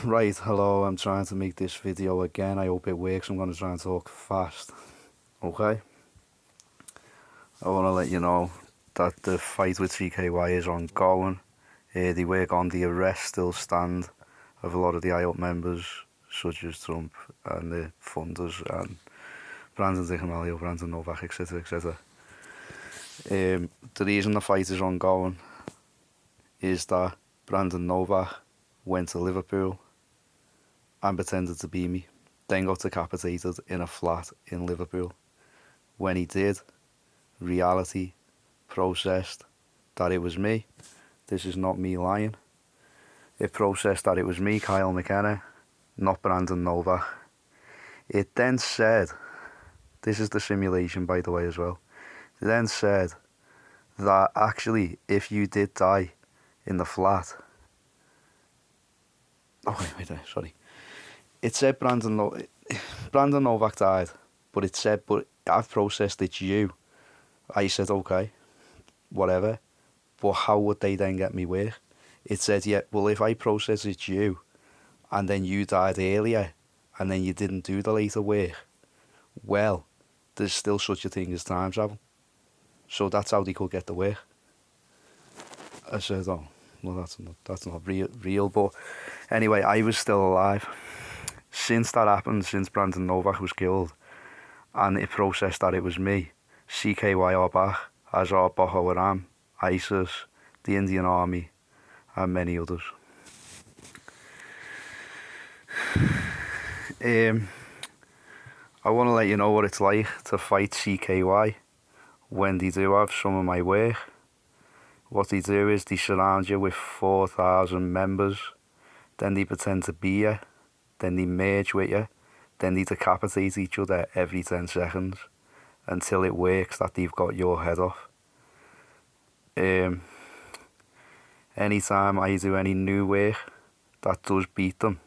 Right, hello, I'm trying to make this video again. I hope it works. I'm going to try and talk fast. Okay? I want to let you know that the fight with CKY is ongoing. The work on the arrest still stand of a lot of the IOP members, such as Trump and the funders and Brandon Dicamelio, Brandon Novak, etc., etc. The reason the fight is ongoing is that Brandon Novak went to Liverpool and pretended to be me, then got decapitated in a flat in Liverpool. When he did, reality processed that it was me. This is not me lying. It processed that it was me, Kyle McKenna, not Brandon Novak. It then said, this is the simulation by the way as well, it then said that actually if you did die in the flat, sorry. It said Brandon Novak died, but it said, but I've processed it's you. I said, okay, whatever. But how would they then get me work? It said, yeah, well, if I process it's you, and then you died earlier, and then you didn't do the later work, well, there's still such a thing as time travel. So that's how they could get the work. I said, oh, well, that's not real. But anyway, I was still alive. Since that happened, since Brandon Novak was killed, and it processed that it was me, CKY are back, as are Boko Haram, ISIS, the Indian Army, and many others. I want to let you know what it's like to fight CKY when they do have some of my work. What they do is they surround you with 4,000 members, then they pretend to be you, then they merge with you, then they decapitate each other every 10 seconds until it works that they've got your head off. Anytime I do any new work that does beat them,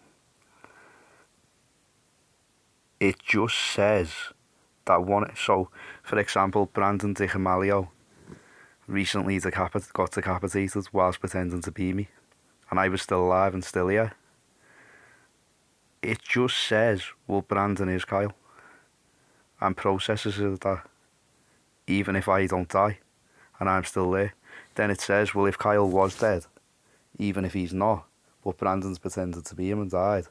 it just says that one. So, for example, Brandon Dicamelio recently got decapitated whilst pretending to be me, and I was still alive and still here. It just says, well, Brandon is Kyle, and processes it that even if I don't die and I'm still there, then it says, well, if Kyle was dead, even if he's not, but Brandon's pretended to be him and died,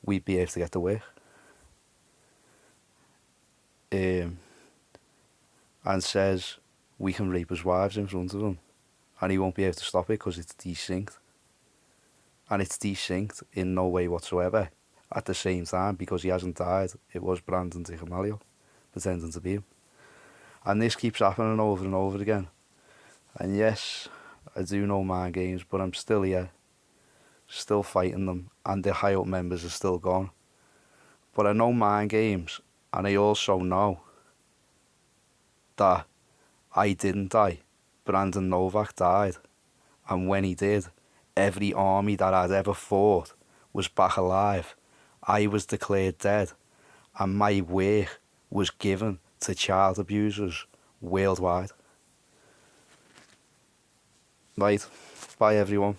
we'd be able to get the work. And says we can rape his wives in front of him and he won't be able to stop it because it's desynced. And it's desynced in no way whatsoever at the same time because he hasn't died. It was Brandon Dicamelio pretending to be him. And this keeps happening over and over again. And yes, I do know mind games, but I'm still here, still fighting them, and the high up members are still gone. But I know mind games, and I also know that I didn't die. Brandon Novak died. And when he did, every army that I'd ever fought was back alive. I was declared dead. And my work was given to child abusers worldwide. Right, bye everyone.